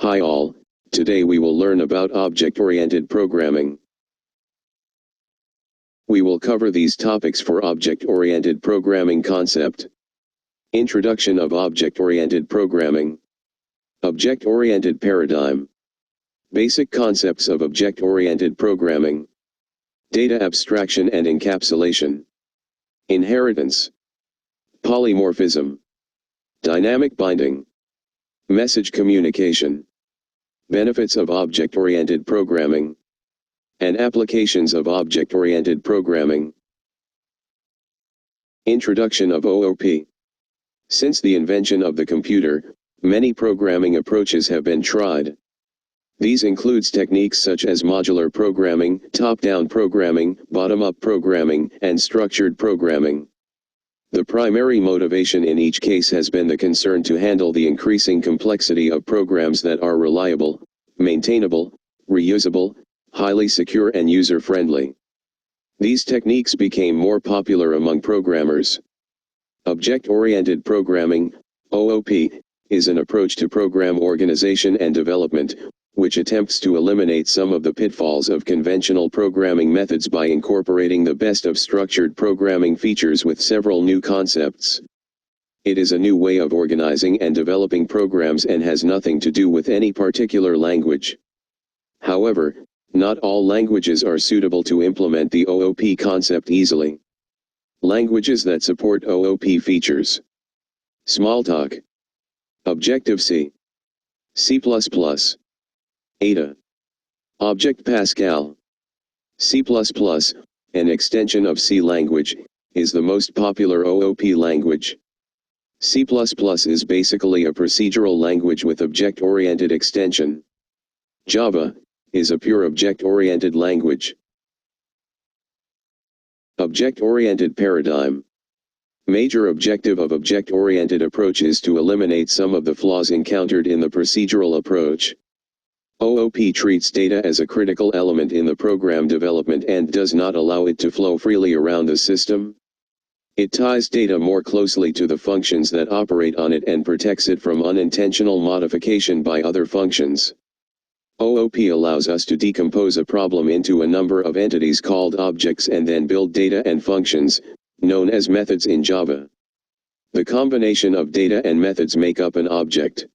Hi all, today we will learn about object-oriented programming. We will cover these topics for object-oriented programming concept. Introduction of object-oriented programming. Object-oriented paradigm. Basic concepts of object-oriented programming. Data abstraction and encapsulation. Inheritance. Polymorphism. Dynamic binding. Message communication. Benefits of object-oriented programming. And applications of object-oriented programming. Introduction of OOP. Since the invention of the computer, many programming approaches have been tried. These includes techniques such as modular programming, top-down programming, bottom-up programming, and structured programming. The primary motivation in each case has been the concern to handle the increasing complexity of programs that are reliable, maintainable, reusable, highly secure and user-friendly. These techniques became more popular among programmers. Object-oriented programming, OOP, is an approach to program organization and development, which attempts to eliminate some of the pitfalls of conventional programming methods by incorporating the best of structured programming features with several new concepts. It is a new way of organizing and developing programs and has nothing to do with any particular language. However, not all languages are suitable to implement the OOP concept easily. Languages that support OOP features. Smalltalk. Objective-C. C++. Ada. Object Pascal. C++, an extension of C language, is the most popular OOP language. C++ is basically a procedural language with object-oriented extension. Java is a pure object-oriented language. Object-oriented paradigm. Major objective of object-oriented approach is to eliminate some of the flaws encountered in the procedural approach. OOP treats data as a critical element in the program development and does not allow it to flow freely around the system. It ties data more closely to the functions that operate on it and protects it from unintentional modification by other functions. OOP allows us to decompose a problem into a number of entities called objects and then build data and functions, known as methods in Java. The combination of data and methods make up an object.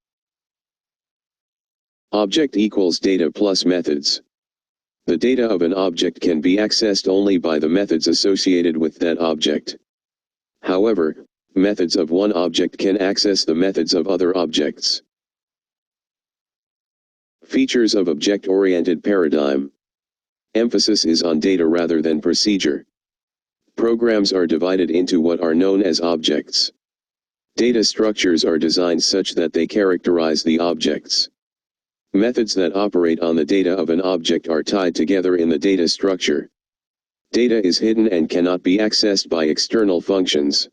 Object equals data plus methods. The data of an object can be accessed only by the methods associated with that object. However, methods of one object can access the methods of other objects. Features of object-oriented paradigm. Emphasis is on data rather than procedure. Programs are divided into what are known as objects. Data structures are designed such that they characterize the objects. Methods that operate on the data of an object are tied together in the data structure. Data is hidden and cannot be accessed by external functions.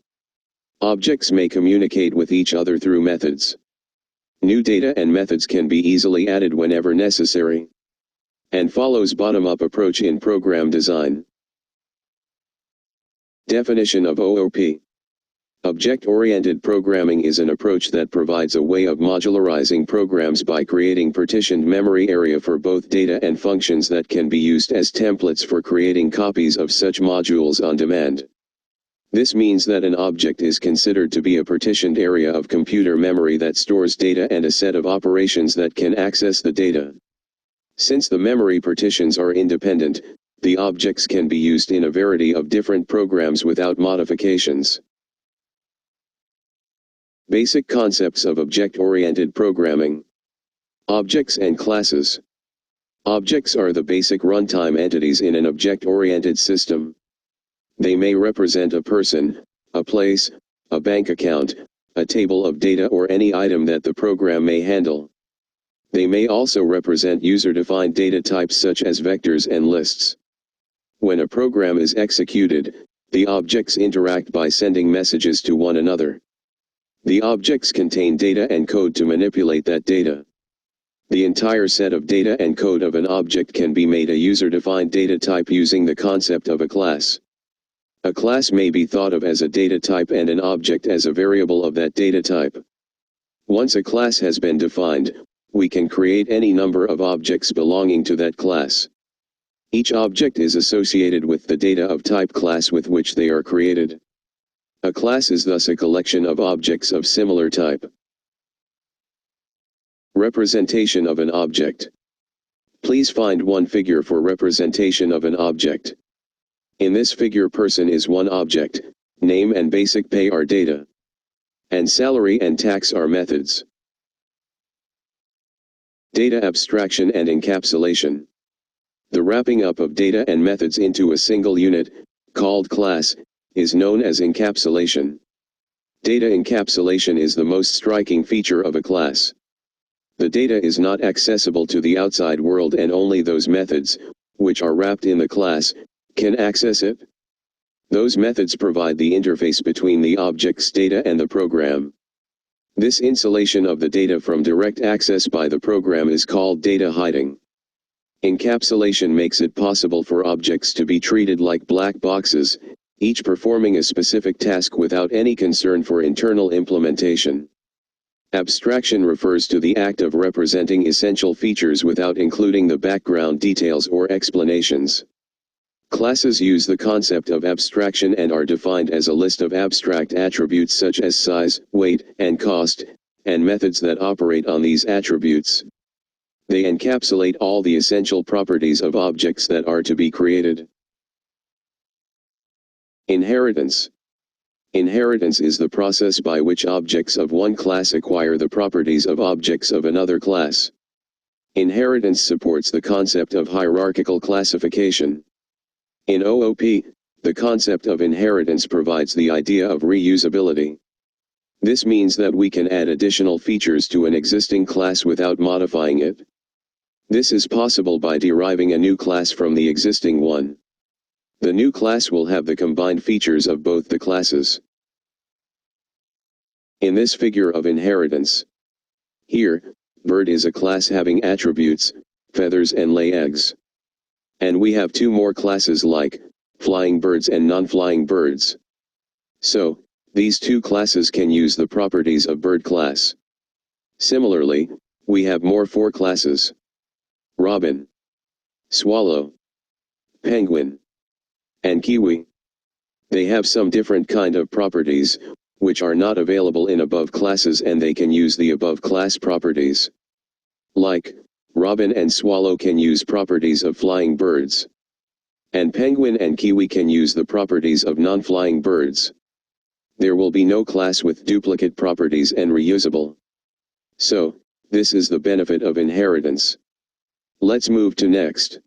Objects may communicate with each other through methods. New data and methods can be easily added whenever necessary. And follows bottom-up approach in program design. Definition of OOP. Object-oriented programming is an approach that provides a way of modularizing programs by creating partitioned memory area for both data and functions that can be used as templates for creating copies of such modules on demand. This means that an object is considered to be a partitioned area of computer memory that stores data and a set of operations that can access the data. Since the memory partitions are independent, the objects can be used in a variety of different programs without modifications. Basic concepts of object-oriented programming. Objects and classes. Objects are the basic runtime entities in an object-oriented system. They may represent a person, a place, a bank account, a table of data or any item that the program may handle. They may also represent user-defined data types such as vectors and lists. When a program is executed, the objects interact by sending messages to one another. The objects contain data and code to manipulate that data. The entire set of data and code of an object can be made a user-defined data type using the concept of a class. A class may be thought of as a data type and an object as a variable of that data type. Once a class has been defined, we can create any number of objects belonging to that class. Each object is associated with the data of type class with which they are created. A class is thus a collection of objects of similar type. Representation of an object. Please find one figure for representation of an object. In this figure, person is one object, name and basic pay are data, and salary and tax are methods. Data abstraction and encapsulation. The wrapping up of data and methods into a single unit, called class, is known as encapsulation. Data encapsulation is the most striking feature of a class. The data is not accessible to the outside world, and only those methods, which are wrapped in the class, can access it. Those methods provide the interface between the object's data and the program. This insulation of the data from direct access by the program is called data hiding. Encapsulation makes it possible for objects to be treated like black boxes, each performing a specific task without any concern for internal implementation. Abstraction refers to the act of representing essential features without including the background details or explanations. Classes use the concept of abstraction and are defined as a list of abstract attributes such as size, weight, and cost, and methods that operate on these attributes. They encapsulate all the essential properties of objects that are to be created. Inheritance. Inheritance is the process by which objects of one class acquire the properties of objects of another class. Inheritance supports the concept of hierarchical classification. In OOP, the concept of inheritance provides the idea of reusability. This means that we can add additional features to an existing class without modifying it. This is possible by deriving a new class from the existing one. The new class will have the combined features of both the classes. In this figure of inheritance, here, bird is a class having attributes, feathers and lay eggs. And we have two more classes like flying birds and non-flying birds. So, these two classes can use the properties of bird class. Similarly, we have four classes: robin, swallow, penguin, and kiwi. They have some different kind of properties, which are not available in above classes, and they can use the above class properties. Like, robin and swallow can use properties of flying birds. And penguin and kiwi can use the properties of non-flying birds. There will be no class with duplicate properties and reusable. So, this is the benefit of inheritance. Let's move to next.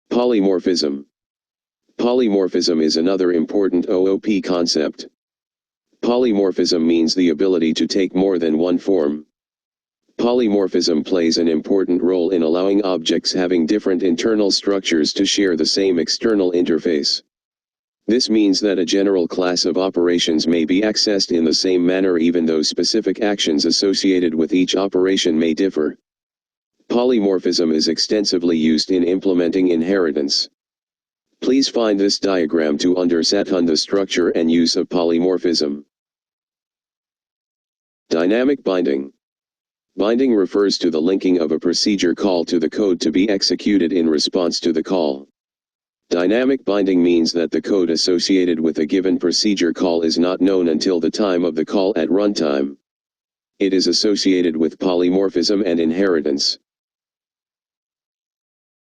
Polymorphism. Polymorphism is another important OOP concept. Polymorphism means the ability to take more than one form. Polymorphism plays an important role in allowing objects having different internal structures to share the same external interface. This means that a general class of operations may be accessed in the same manner even though specific actions associated with each operation may differ. Polymorphism is extensively used in implementing inheritance. Please find this diagram to understand the structure and use of polymorphism. Dynamic binding. Binding refers to the linking of a procedure call to the code to be executed in response to the call. Dynamic binding means that the code associated with a given procedure call is not known until the time of the call at runtime. It is associated with polymorphism and inheritance.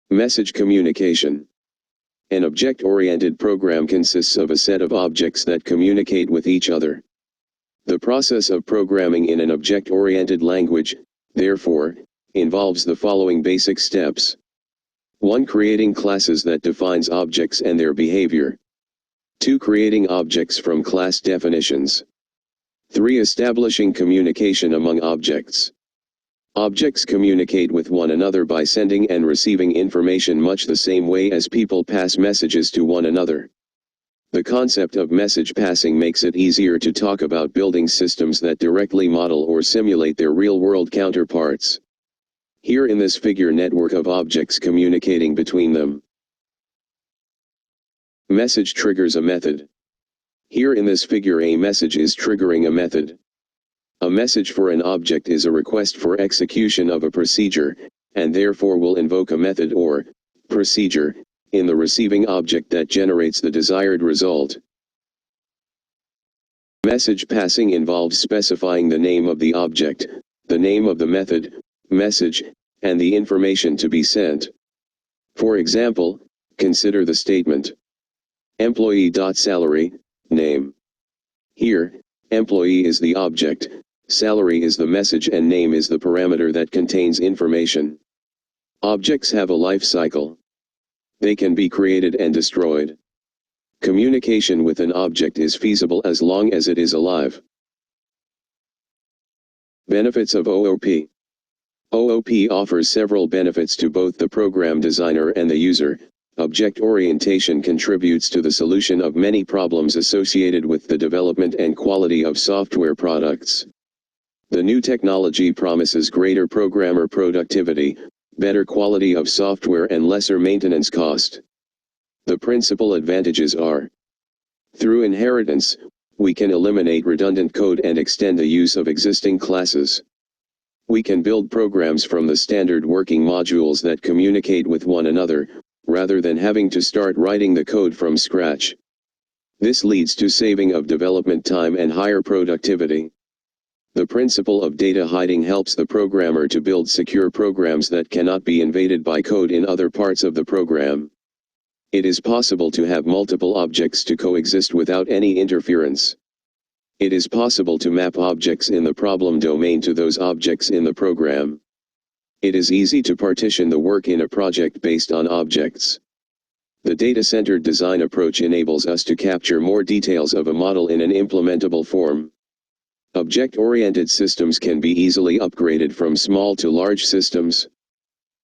Message communication. An object-oriented program consists of a set of objects that communicate with each other. The process of programming in an object-oriented language, therefore, involves the following basic steps. 1. Creating classes that defines objects and their behavior. 2. Creating objects from class definitions. 3. Establishing communication among objects. Objects communicate with one another by sending and receiving information much the same way as people pass messages to one another. The concept of message passing makes it easier to talk about building systems that directly model or simulate their real-world counterparts. Here in this figure, network of objects communicating between them. Message triggers a method. Here in this figure, a message is triggering a method. A message for an object is a request for execution of a procedure, and therefore will invoke a method or procedure in the receiving object that generates the desired result. Message passing involves specifying the name of the object, the name of the method, message, and the information to be sent. For example, consider the statement employee.salary, name. Here, employee is the object, salary is the message, and name is the parameter that contains information. Objects have a life cycle. They can be created and destroyed. Communication with an object is feasible as long as it is alive. Benefits of OOP. OOP offers several benefits to both the program designer and the user. Object orientation contributes to the solution of many problems associated with the development and quality of software products. The new technology promises greater programmer productivity, better quality of software, and lesser maintenance cost. The principal advantages are: through inheritance, we can eliminate redundant code and extend the use of existing classes. We can build programs from the standard working modules that communicate with one another, rather than having to start writing the code from scratch. This leads to saving of development time and higher productivity. The principle of data hiding helps the programmer to build secure programs that cannot be invaded by code in other parts of the program. It is possible to have multiple objects to coexist without any interference. It is possible to map objects in the problem domain to those objects in the program. It is easy to partition the work in a project based on objects. The data-centered design approach enables us to capture more details of a model in an implementable form. Object-oriented systems can be easily upgraded from small to large systems.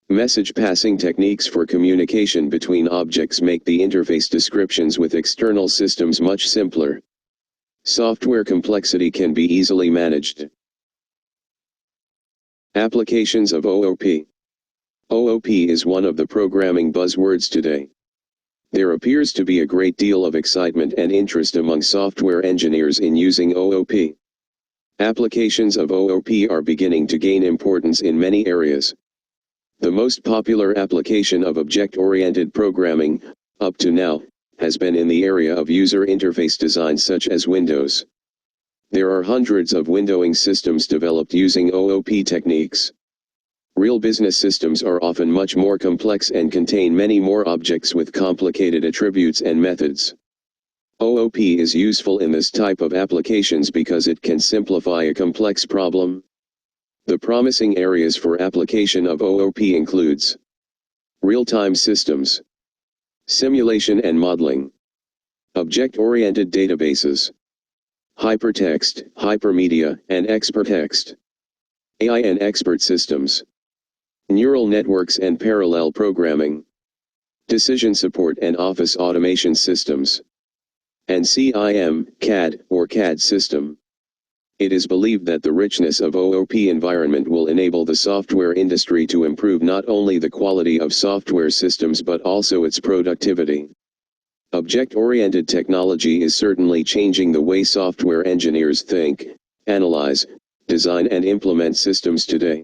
Message passing techniques for communication between objects make the interface descriptions with external systems much simpler. Software complexity can be easily managed. Applications of OOP. OOP is one of the programming buzzwords today. There appears to be a great deal of excitement and interest among software engineers in using OOP. Applications of OOP are beginning to gain importance in many areas. The most popular application of object-oriented programming, up to now, has been in the area of user interface design such as Windows. There are hundreds of windowing systems developed using OOP techniques. Real business systems are often much more complex and contain many more objects with complicated attributes and methods. OOP is useful in this type of applications because it can simplify a complex problem. The promising areas for application of OOP includes real-time systems, simulation and modeling, object-oriented databases, hypertext, hypermedia, and experttext, AI and expert systems, neural networks and parallel programming, decision support and office automation systems, and CIM, CAD, or CAD system. It is believed that the richness of OOP environment will enable the software industry to improve not only the quality of software systems but also its productivity. Object-oriented technology is certainly changing the way software engineers think, analyze, design and implement systems today.